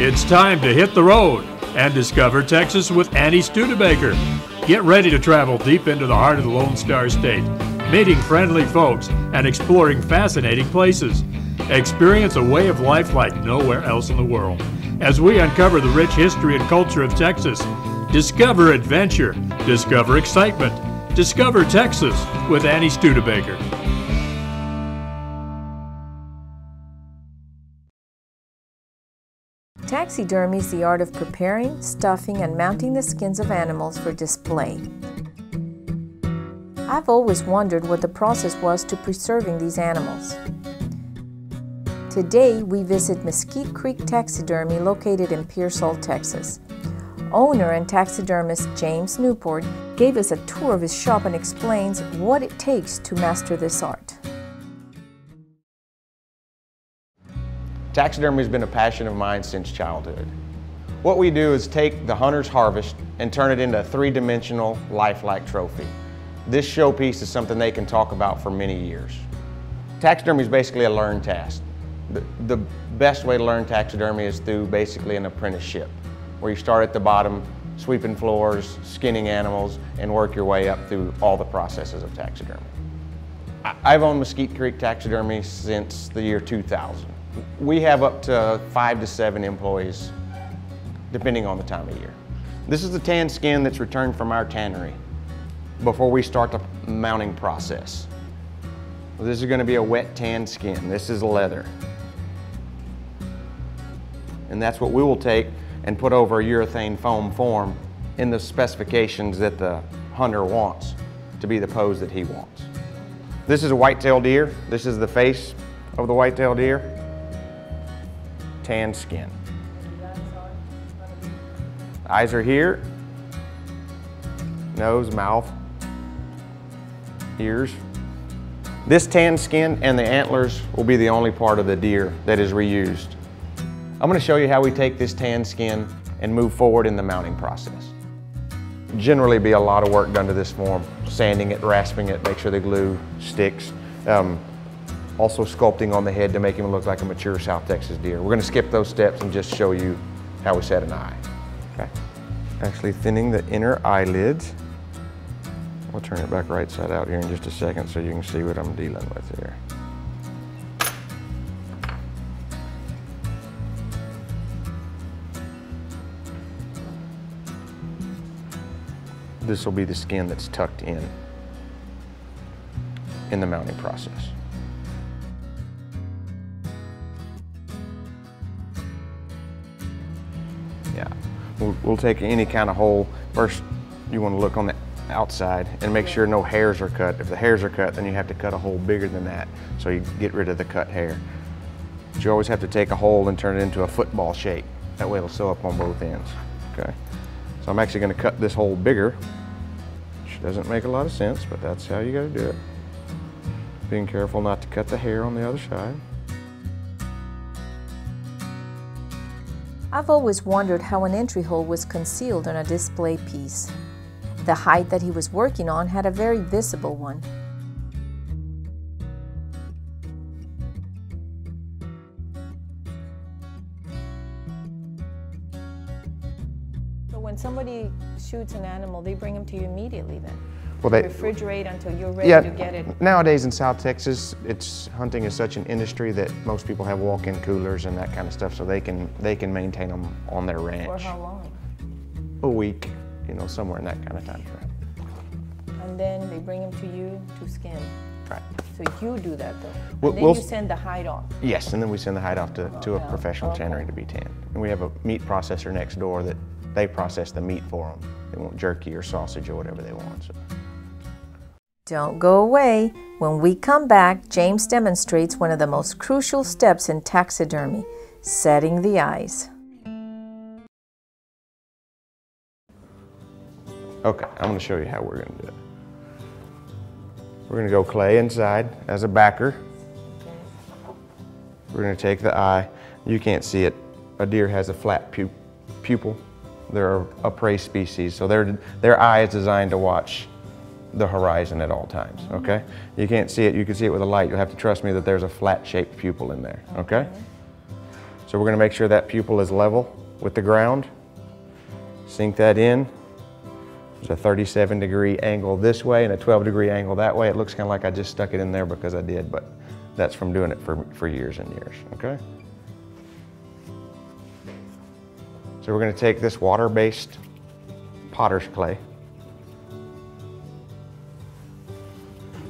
It's time to hit the road and discover Texas with Annie Studebaker. Get ready to travel deep into the heart of the Lone Star State, meeting friendly folks and exploring fascinating places. Experience a way of life like nowhere else in the world as we uncover the rich history and culture of Texas. Discover adventure, discover excitement, discover Texas with Annie Studebaker. Taxidermy is the art of preparing, stuffing, and mounting the skins of animals for display. I've always wondered what the process was to preserving these animals. Today, we visit Mesquite Creek Taxidermy located in Pearsall, Texas. Owner and taxidermist James Newport gave us a tour of his shop and explains what it takes to master this art. Taxidermy has been a passion of mine since childhood. What we do is take the hunter's harvest and turn it into a three-dimensional, lifelike trophy. This showpiece is something they can talk about for many years. Taxidermy is basically a learned task. The best way to learn taxidermy is through basically an apprenticeship, where you start at the bottom, sweeping floors, skinning animals, and work your way up through all the processes of taxidermy. I've owned Mesquite Creek Taxidermy since the year 2000. We have up to 5 to 7 employees, depending on the time of year. This is the tan skin that's returned from our tannery before we start the mounting process. This is going to be a wet tan skin. This is leather. And that's what we will take and put over a urethane foam form in the specifications that the hunter wants to be the pose that he wants. This is a white-tailed deer. This is the face of the white-tailed deer. Tan skin. Eyes are here. Nose, mouth, ears. This tan skin and the antlers will be the only part of the deer that is reused. I'm going to show you how we take this tan skin and move forward in the mounting process. Generally be a lot of work done to this form, sanding it, rasping it, make sure the glue sticks. Also sculpting on the head to make him look like a mature South Texas deer. We're going to skip those steps and just show you how we set an eye. Okay. Actually thinning the inner eyelids. We'll turn it back right side out here in just a second so you can see what I'm dealing with here. This will be the skin that's tucked in the mounting process. Yeah, we'll take any kind of hole. First, you want to look on the outside and make sure no hairs are cut. If the hairs are cut, then you have to cut a hole bigger than that so you get rid of the cut hair. But you always have to take a hole and turn it into a football shape. That way it'll sew up on both ends. Okay. So I'm actually going to cut this hole bigger, which doesn't make a lot of sense, but that's how you got to do it. Being careful not to cut the hair on the other side. I've always wondered how an entry hole was concealed on a display piece. The hide that he was working on had a very visible one. So when somebody shoots an animal, they bring him to you immediately then? Well, they refrigerate until you're ready to get it? Nowadays in South Texas, hunting is such an industry that most people have walk-in coolers and that kind of stuff, so they can maintain them on their ranch. For how long? A week, you know, somewhere in that kind of time frame. And then they bring them to you to skin? Right. So you do that though? And then you send the hide off? Yes, and then we send the hide off to a professional tannery to be tanned. And we have a meat processor next door that they process the meat for them. They want jerky or sausage or whatever they want. So. Don't go away. When we come back, James demonstrates one of the most crucial steps in taxidermy, setting the eyes. Okay, I'm going to show you how we're going to do it. We're going to go clay inside as a backer. We're going to take the eye. You can't see it. A deer has a flat pupil. They're a prey species, so their eye is designed to watch the horizon at all times, okay? You can't see it, you can see it with a light. You'll have to trust me that there's a flat-shaped pupil in there, okay? So we're going to make sure that pupil is level with the ground. Sink that in. There's a 37-degree angle this way and a 12-degree angle that way. It looks kind of like I just stuck it in there because I did, but that's from doing it for years and years, okay? So we're going to take this water-based potter's clay.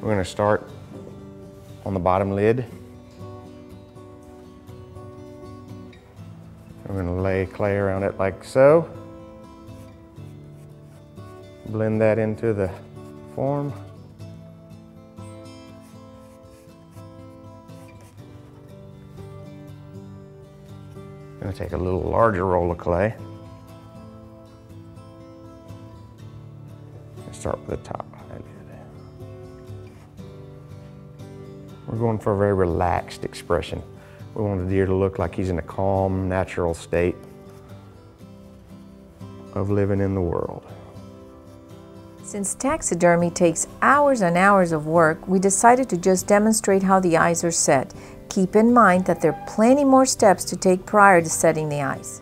We're going to start on the bottom lid. We're going to lay clay around it like so. Blend that into the form. I'm going to take a little larger roll of clay. And start with the top. We're going for a very relaxed expression. We want the deer to look like he's in a calm, natural state of living in the world. Since taxidermy takes hours and hours of work, we decided to just demonstrate how the eyes are set. Keep in mind that there are plenty more steps to take prior to setting the eyes.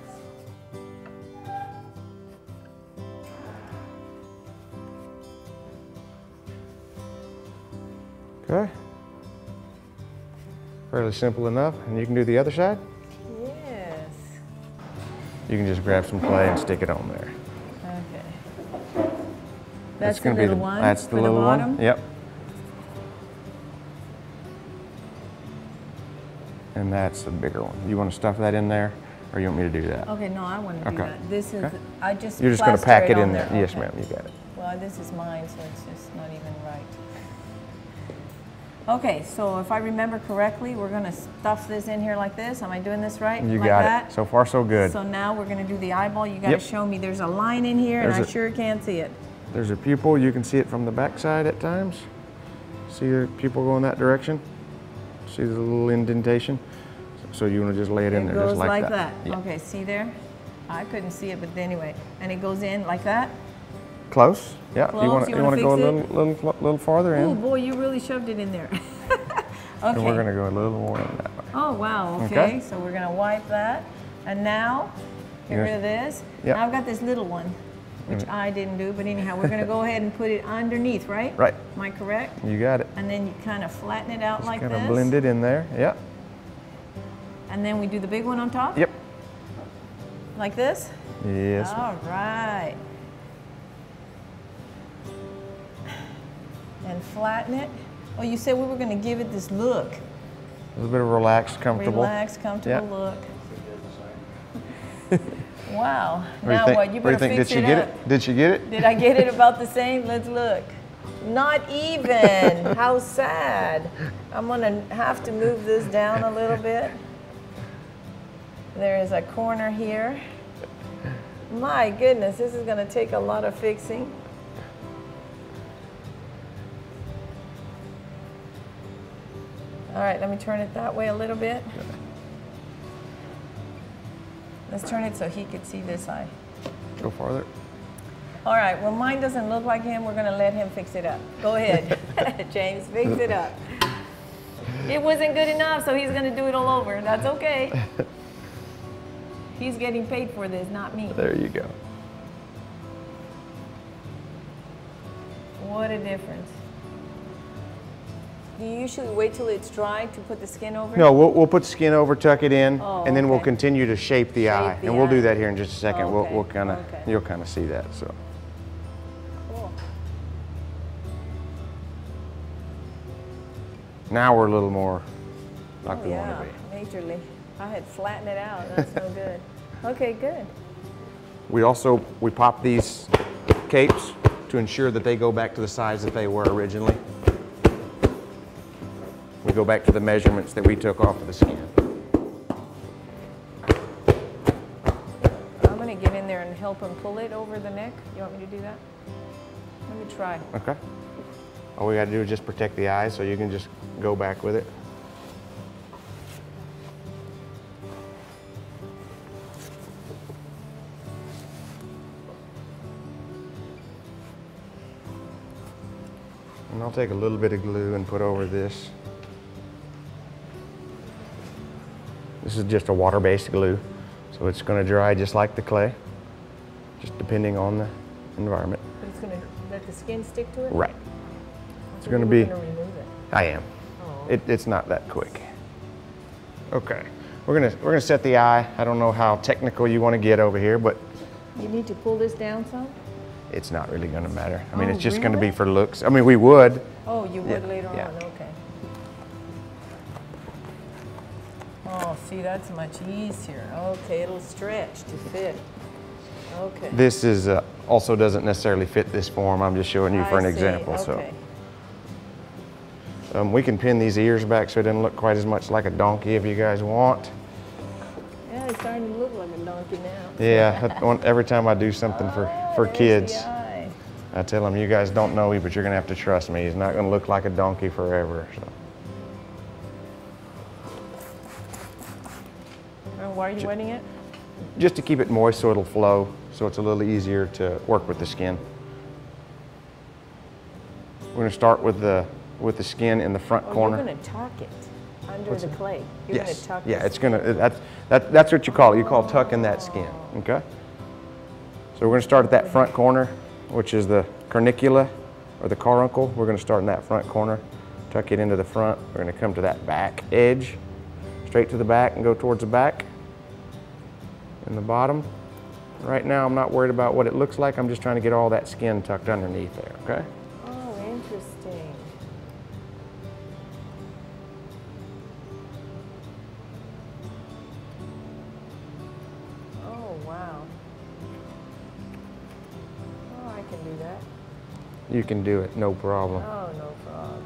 Okay. Fairly simple enough. And you can do the other side? Yes. You can just grab some clay and stick it on there. Okay. That's the little one? That's the little one. Yep. And that's the bigger one. You want to stuff that in there, or you want me to do that? Okay, no, I want to do Okay. that. This is, Okay. I just You're just going to pack it in there. Okay. Yes, ma'am, you got it. Well, this is mine, so it's just not even right. Okay, so if I remember correctly, we're going to stuff this in here like this. Am I doing this right? You like got that? it. So far, so good. So now we're going to do the eyeball. You got to Yep. show me. There's a line in here, and I sure can't see it. There's a pupil. You can see it from the back side at times. See the pupil going that direction? See the little indentation? So you want to just lay it in there just like that. It goes like that. Yeah. Okay, see there? I couldn't see it, but anyway. And it goes in like that? Close. Yeah. Close? You want to go a little farther in? Oh boy, you really shoved it in there. Okay. And we're going to go a little more in that way. Oh wow, okay. So we're going to wipe that. And now, get rid of this. Yep. Now I've got this little one, which I didn't do, but anyhow, we're going to go ahead and put it underneath, right? Right. Am I correct? You got it. And then you kind of flatten it out like this. Kind of blend it in there. Yeah. And then we do the big one on top? Yep. Like this? Yes. All right. And flatten it. Oh, you said we were going to give it this look. A little bit of relaxed, comfortable. Relaxed, comfortable look. Wow. What do you Now think? what? You better fix it up. Did she get it? Did I get it about the same? Let's look. Not even. How sad. I'm going to have to move this down a little bit. There is a corner here. My goodness, this is going to take a lot of fixing. All right, let me turn it that way a little bit. Let's turn it so he could see this eye. Go farther. All right, well, mine doesn't look like him. We're going to let him fix it up. Go ahead, James, fix it up. It wasn't good enough, so he's going to do it all over. That's okay. He's getting paid for this, not me. There you go. What a difference. Do you usually wait till it's dry to put the skin over it? No, we'll put the skin over, tuck it in, Oh, and then we'll okay. continue to shape the eye. the And we'll do eye. that here in just a second. Okay, We'll kind of, okay. you'll kind of see that. So Cool. now we're a little more like we Yeah, want to be. majorly. I had flattened it out. That's no good. Okay, good. We pop these capes to ensure that they go back to the size that they were originally. We go back to the measurements that we took off of the skin. I'm going to get in there and help him pull it over the neck. You want me to do that? Let me try. Okay. All we got to do is just protect the eyes, so you can just go back with it. And I'll take a little bit of glue and put over this. This is just a water-based glue, so it's going to dry just like the clay, just depending on the environment. But it's going to let the skin stick to it? Right. It's going to be... remove it. I am. Oh. It's not that quick. Okay. We're gonna set the eye. I don't know how technical you want to get over here, but You need to pull this down some? it's not really going to matter. I mean, Oh, it's just going to really? be for looks. I mean, we would. Oh, you would Yeah, later yeah. on, okay. Oh, see, that's much easier. Okay, it'll stretch to fit. Okay. This is also doesn't necessarily fit this form. I'm just showing you for an I see, example. okay. So we can pin these ears back so it doesn't look quite as much like a donkey if you guys want. Yeah, it's starting to look like a donkey now. Yeah, every time I do something for there's kids, the eye. I tell them, you guys don't know me, but you're going to have to trust me. He's not going to look like a donkey forever. So. And why are you wetting it? Just to keep it moist so it'll flow, so it's a little easier to work with the skin. We're going to start with the skin in the front corner. You're going to tuck it under the clay. You're going to tuck Yeah, this. it's going to, that's what you call it. You call tucking that skin, okay? So we're going to start at that front corner, which is the cornicula or the caruncle. We're going to start in that front corner, tuck it into the front. We're going to come to that back edge, straight to the back and go towards the back and the bottom. Right now, I'm not worried about what it looks like. I'm just trying to get all that skin tucked underneath there, okay? Oh, interesting. Oh, wow. Oh, I can do that. You can do it, no problem. Oh, no problem.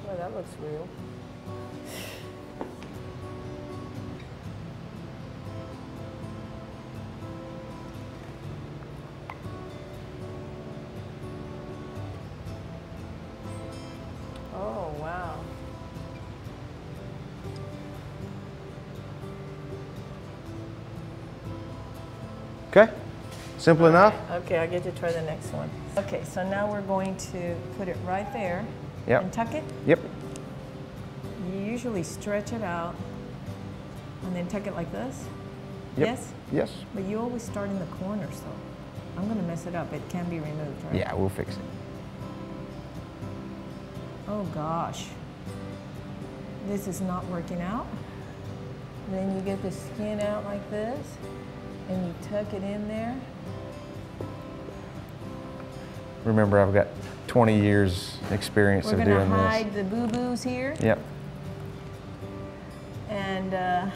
Well, that looks real. Oh, wow. Okay, simple enough? Okay, I get to try the next one. Okay, so now we're going to put it right there Yep. and tuck it. Yep. You usually stretch it out and then tuck it like this. Yep. Yes? Yes. But you always start in the corner, so I'm going to mess it up. It can be removed, right? Yeah, we'll fix it. Oh gosh. This is not working out. Then you get the skin out like this and you tuck it in there. Remember, I've got 20 years experience We're of going to doing hide the boo-boos here. this. Yep. And And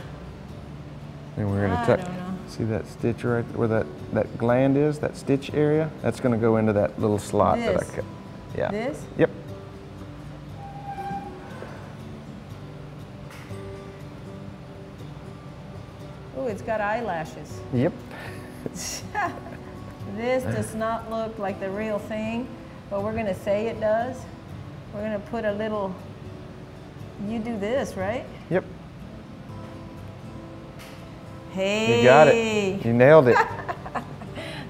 we're going to I tuck. don't know. See that stitch right where that gland is, that stitch area? That's going to go into that little slot that I This? cut. Yeah. This? Yep. Oh, it's got eyelashes. Yep. This does not look like the real thing, but we're going to say it does. We're going to put a little, you do this, right? Yep. Hey. You got it. You nailed it.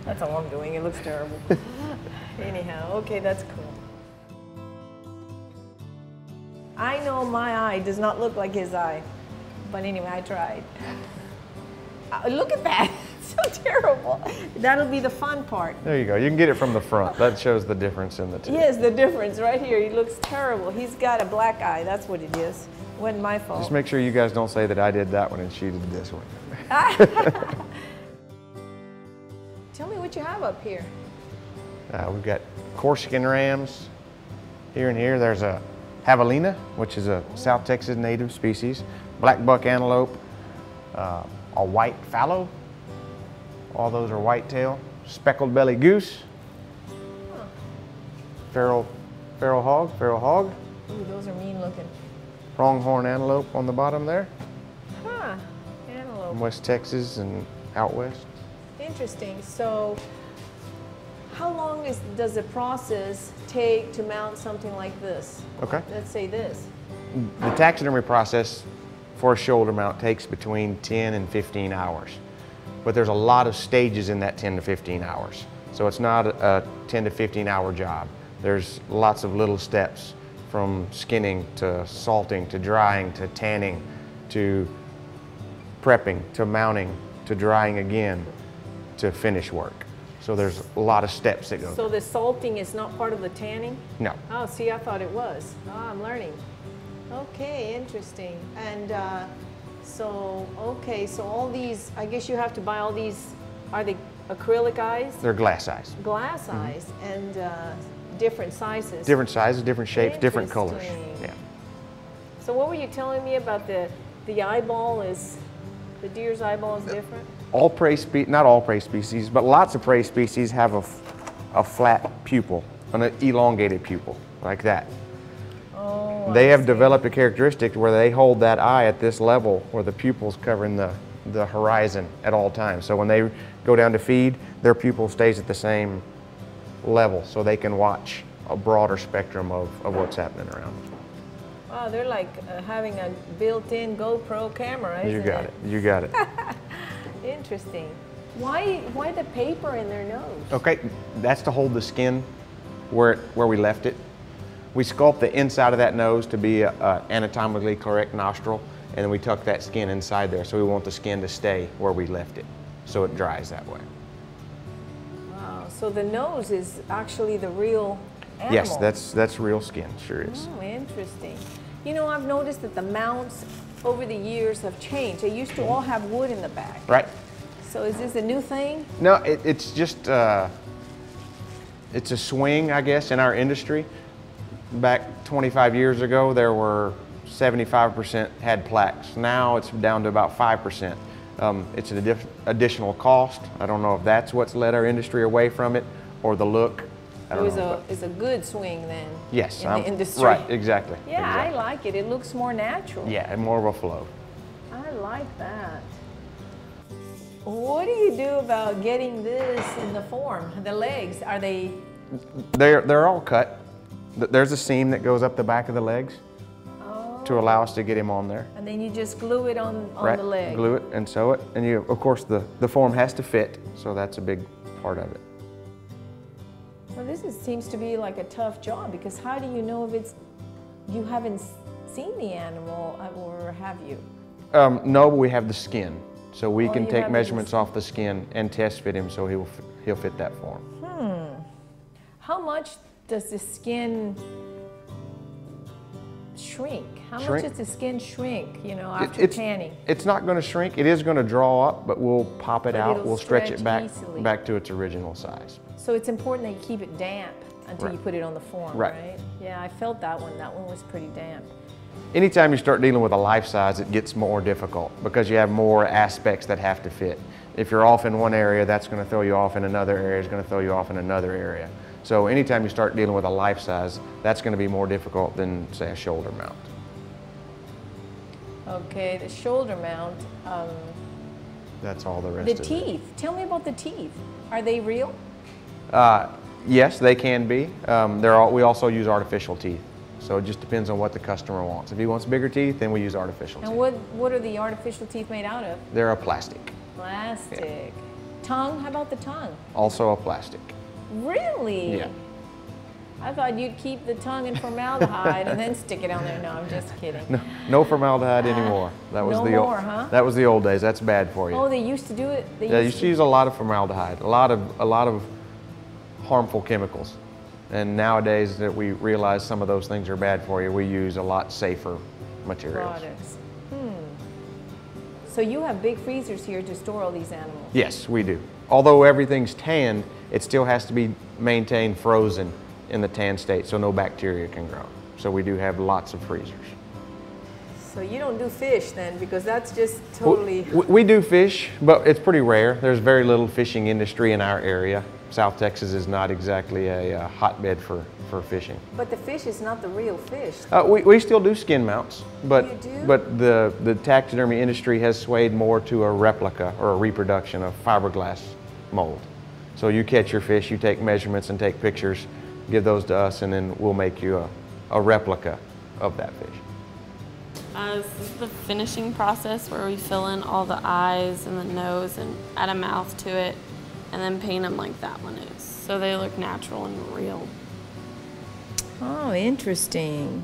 That's all I'm doing. It looks terrible. Anyhow, okay, that's cool. I know my eye does not look like his eye, but anyway, I tried. Look at that. It's so terrible. That'll be the fun part. There you go. You can get it from the front. That shows the difference in the two. Yes, the difference right here. He looks terrible. He's got a black eye. That's what it is. Wasn't my fault. Just make sure you guys don't say that I did that one and she did this one. Tell me what you have up here. We've got Corsican rams here and here. There's a javelina, which is a South Texas native species, black buck antelope, a white fallow. All those are whitetail. Speckled belly goose. Feral hog. Ooh, those are mean looking. Pronghorn antelope on the bottom there. Huh, antelope. From West Texas and out west. Interesting. So how long does the process take to mount something like this? Okay. Let's say this. The taxidermy process for a shoulder mount takes between 10 and 15 hours. But there's a lot of stages in that 10 to 15 hours. So it's not a 10 to 15 hour job. There's lots of little steps from skinning to salting to drying to tanning to prepping to mounting to drying again to finish work. So there's a lot of steps that go. So the salting is not part of the tanning? No. Oh, see, I thought it was. Oh, I'm learning. Okay, interesting. And okay, so all these, I guess you have to buy all these, are they acrylic eyes? They're glass eyes. Glass eyes, and different sizes. Different sizes, different shapes, different colors. Yeah. So what were you telling me about the eyeball is, the deer's eyeball is different? All prey species, not all prey species, but lots of prey species have a flat pupil, an elongated pupil, like that. Oh, They have developed a characteristic where they hold that eye at this level where the pupil's covering the horizon at all times. So when they go down to feed, their pupil stays at the same level so they can watch a broader spectrum of what's happening around. Wow, they're like having a built-in GoPro camera, isn't it? You got it, you got it. Interesting. Why the paper in their nose? Okay, that's to hold the skin where we left it. We sculpt the inside of that nose to be an anatomically correct nostril, and then we tuck that skin inside there. So we want the skin to stay where we left it, so it dries that way. Wow, so the nose is actually the real animal. Yes, that's real skin, sure is. Oh, interesting. You know, I've noticed that the mounts over the years have changed. They used to all have wood in the back. Right. So is this a new thing? No, it's just, it's a swing, I guess, in our industry. Back 25 years ago, there were 75% had plaques. Now it's down to about 5%. It's an additional cost. I don't know if that's what's led our industry away from it or the look. I don't know. It's a good swing then. Yes. In the industry. Right, exactly. Yeah, exactly. I like it. It looks more natural. Yeah, and more of a flow. I like that. What do you do about getting this in the form? The legs, are they? They're all cut. There's a seam that goes up the back of the legs to allow us to get him on there. And then you just glue it on right. the leg. Glue it and sew it. And you, of course, the form has to fit, so that's a big part of it. Well, seems to be like a tough job, because how do you know if you haven't seen the animal, or have you? No, but we have the skin. So we can take have measurements off the skin and test fit him so he'll fit that form. How much does the skin shrink? How much does the skin shrink, you know, after tanning? It's not going to shrink. It is going to draw up, but we'll pop it out. We'll stretch it back to its original size. So it's important that you keep it damp until you put it on the form, right? Yeah, I felt that one. That one was pretty damp. Anytime you start dealing with a life size, it gets more difficult because you have more aspects that have to fit. If you're off in one area, that's going to throw you off in another area, it's going to throw you off in another area. So anytime you start dealing with a life size, that's going to be more difficult than, say, a shoulder mount. Okay, the shoulder mount. That's all the rest of it. The teeth. Tell me about the teeth. Are they real? Yes, they can be. We also use artificial teeth. So it just depends on what the customer wants. If he wants bigger teeth, then we use artificial teeth. And what are the artificial teeth made out of? They're a plastic. Plastic. Yeah. Tongue? How about the tongue? Also a plastic. Really? Yeah. I thought you'd keep the tongue in formaldehyde and then stick it on there. No, I'm just kidding. No formaldehyde anymore. That was huh? That was the old days. That's bad for you. Oh, they used to do it? They used to use a lot of formaldehyde, a lot of harmful chemicals. And nowadays that we realize some of those things are bad for you, we use a lot safer materials. Products. So you have big freezers here to store all these animals? Yes, we do. Although everything's tanned, it still has to be maintained frozen in the tan state so no bacteria can grow. So we do have lots of freezers. So you don't do fish then, because that's just totally... We do fish, but it's pretty rare. There's very little fishing industry in our area. South Texas is not exactly a hotbed for fishing. But the fish is not the real fish. We still do skin mounts, but You do? but the taxidermy industry has swayed more to a replica or a reproduction of fiberglass mold. So you catch your fish, you take measurements and take pictures, give those to us, and then we'll make you a replica of that fish. This is the finishing process where we fill in all the eyes and the nose and add a mouth to it, and then paint them like that one is, so they look natural and real. Oh, interesting.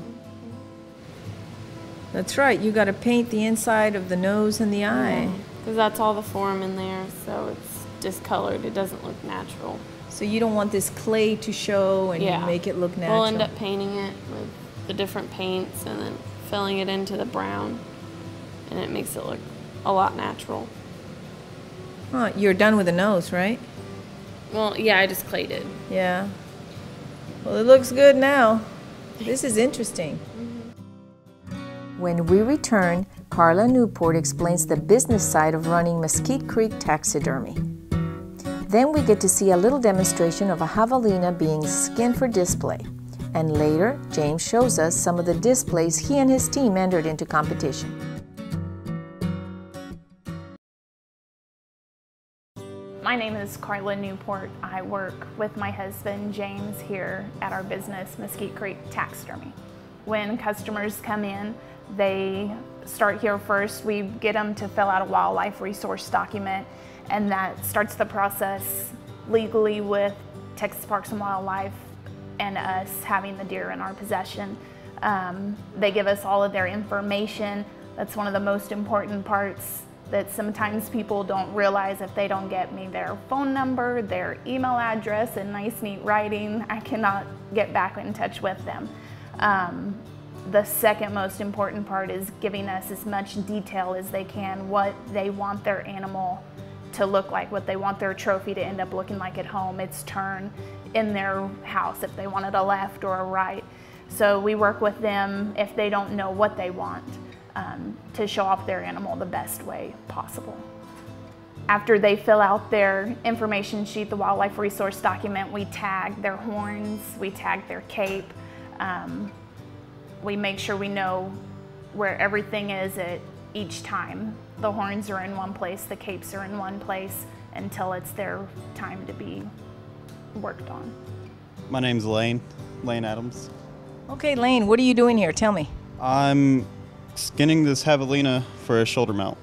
That's right, you got to paint the inside of the nose and the eye. Because that's all the form in there, so it's discolored. It doesn't look natural. So you don't want this clay to show and make it look natural. We'll end up painting it with the different paints and then filling it into the brown, and it makes it look a lot natural. Huh, you're done with the nose, right? Well, yeah, I just clayed it. Yeah. Well, it looks good now. This is interesting. When we return, Carla Newport explains the business side of running Mesquite Creek Taxidermy. Then we get to see a little demonstration of a javelina being skinned for display. And later, James shows us some of the displays he and his team entered into competition. My name is Carla Newport. I work with my husband James here at our business, Mesquite Creek Taxidermy. When customers come in, they start here first. We get them to fill out a wildlife resource document, and that starts the process legally with Texas Parks and Wildlife and us having the deer in our possession. They give us all of their information. That's one of the most important parts that sometimes people don't realize. If they don't get me their phone number, their email address, and nice neat writing, I cannot get back in touch with them. The second most important part is giving us as much detail as they can, what they want their animal to look like, what they want their trophy to end up looking like at home, its turn in their house, if they wanted a left or a right. So we work with them if they don't know what they want, to show off their animal the best way possible. After they fill out their information sheet, the wildlife resource document, we tag their horns, we tag their cape. We make sure we know where everything is at each time. The horns are in one place, the capes are in one place until it's their time to be worked on. My name's Lane Adams. Okay, Lane, what are you doing here? Tell me. I'm skinning this javelina for a shoulder mount.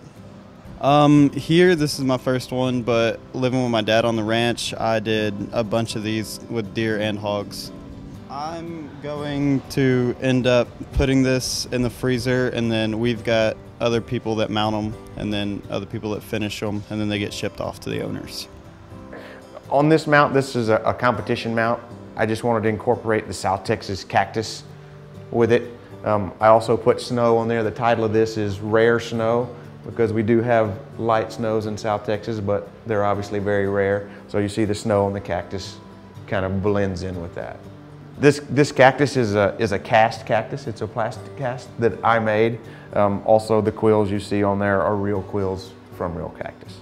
Here, this is my first one, but living with my dad on the ranch, I did a bunch of these with deer and hogs. I'm going to end up putting this in the freezer, and then we've got other people that mount them, and then other people that finish them, and then they get shipped off to the owners. On this mount, this is a competition mount. I just wanted to incorporate the South Texas cactus with it. I also put snow on there. The title of this is Rare Snow, because we do have light snows in South Texas, but they're obviously very rare. So you see the snow on the cactus kind of blends in with that. This cactus is a cast cactus. It's a plastic cast that I made. Also, the quills you see on there are real quills from real cactus.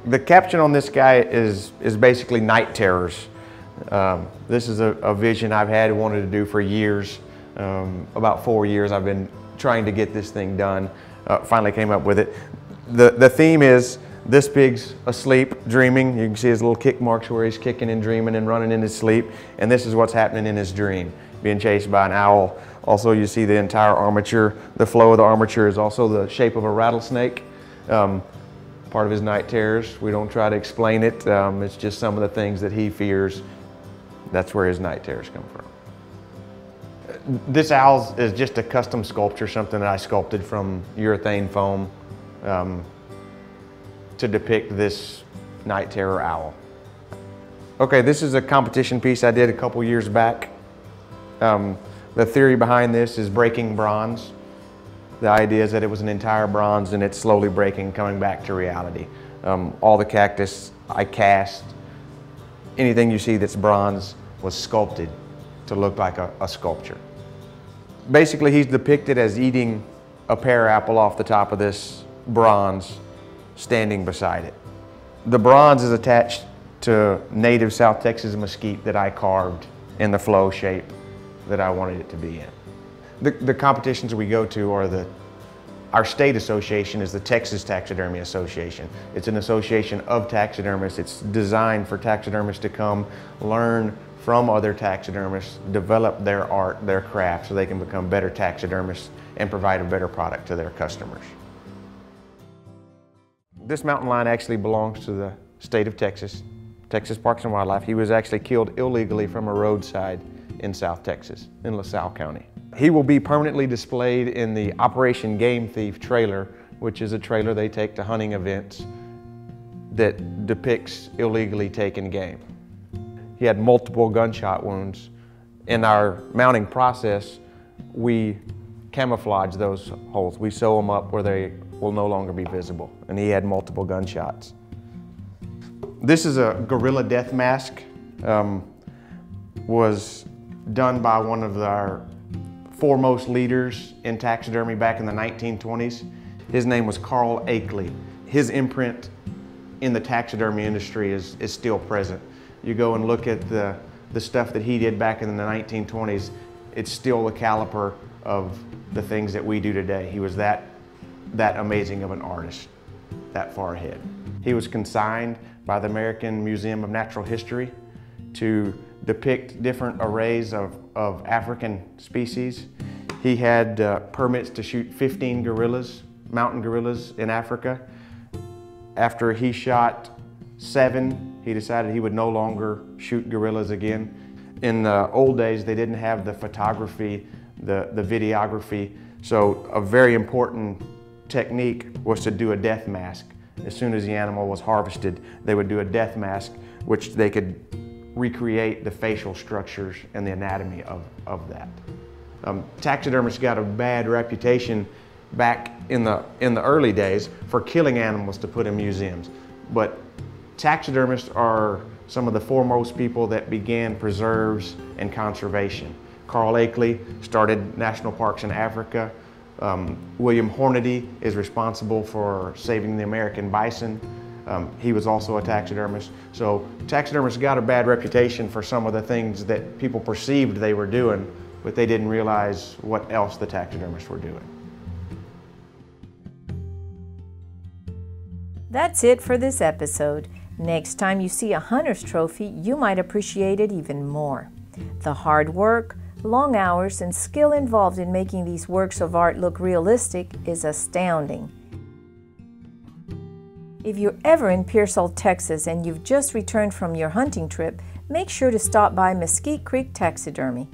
The caption on this guy is basically night terrors. This is a vision I've had and wanted to do for years. About 4 years I've been trying to get this thing done. Finally came up with it. The theme is this pig's asleep, dreaming. You can see his little kick marks where he's kicking and dreaming and running in his sleep. And this is what's happening in his dream, being chased by an owl. Also, you see the entire armature. The flow of the armature is also the shape of a rattlesnake. Part of his night terrors. We don't try to explain it. It's just some of the things that he fears. That's where his night terrors come from. This owl is just a custom sculpture, something that I sculpted from urethane foam to depict this night terror owl. Okay, this is a competition piece I did a couple years back. The theory behind this is breaking bronze. The idea is that it was an entire bronze and it's slowly breaking, coming back to reality. All the cactus I cast, anything you see that's bronze was sculpted to look like a sculpture. Basically, he's depicted as eating a pear apple off the top of this bronze, standing beside it. The bronze is attached to native South Texas mesquite that I carved in the flow shape that I wanted it to be in. The competitions we go to are our state association is the Texas Taxidermy Association. It's an association of taxidermists. It's designed for taxidermists to come learn from other taxidermists, develop their art, their craft, so they can become better taxidermists and provide a better product to their customers. This mountain lion actually belongs to the state of Texas, Texas Parks and Wildlife. He was actually killed illegally from a roadside in South Texas, in LaSalle County. He will be permanently displayed in the Operation Game Thief trailer, which is a trailer they take to hunting events that depicts illegally taken game. He had multiple gunshot wounds. In our mounting process, we camouflage those holes. We sew them up where they will no longer be visible, and he had multiple gunshots. This is a gorilla death mask. Was done by one of our foremost leaders in taxidermy back in the 1920s. His name was Carl Akeley. His imprint in the taxidermy industry is still present. You go and look at the stuff that he did back in the 1920s, it's still the caliber of the things that we do today. He was that amazing of an artist, that far ahead. He was consigned by the American Museum of Natural History to depict different arrays of African species. He had permits to shoot 15 gorillas, mountain gorillas in Africa. After he shot 7, he decided he would no longer shoot gorillas again. In the old days, they didn't have the photography, the videography, so a very important technique was to do a death mask. As soon as the animal was harvested, they would do a death mask, which they could recreate the facial structures and the anatomy of that. Taxidermists got a bad reputation back in the early days for killing animals to put in museums, but taxidermists are some of the foremost people that began preserves and conservation. Carl Akeley started national parks in Africa. William Hornady is responsible for saving the American bison. He was also a taxidermist. So taxidermists got a bad reputation for some of the things that people perceived they were doing, but they didn't realize what else the taxidermists were doing. That's it for this episode. Next time you see a hunter's trophy, you might appreciate it even more. The hard work, long hours, and skill involved in making these works of art look realistic is astounding. If you're ever in Pearsall, Texas, and you've just returned from your hunting trip, make sure to stop by Mesquite Creek Taxidermy.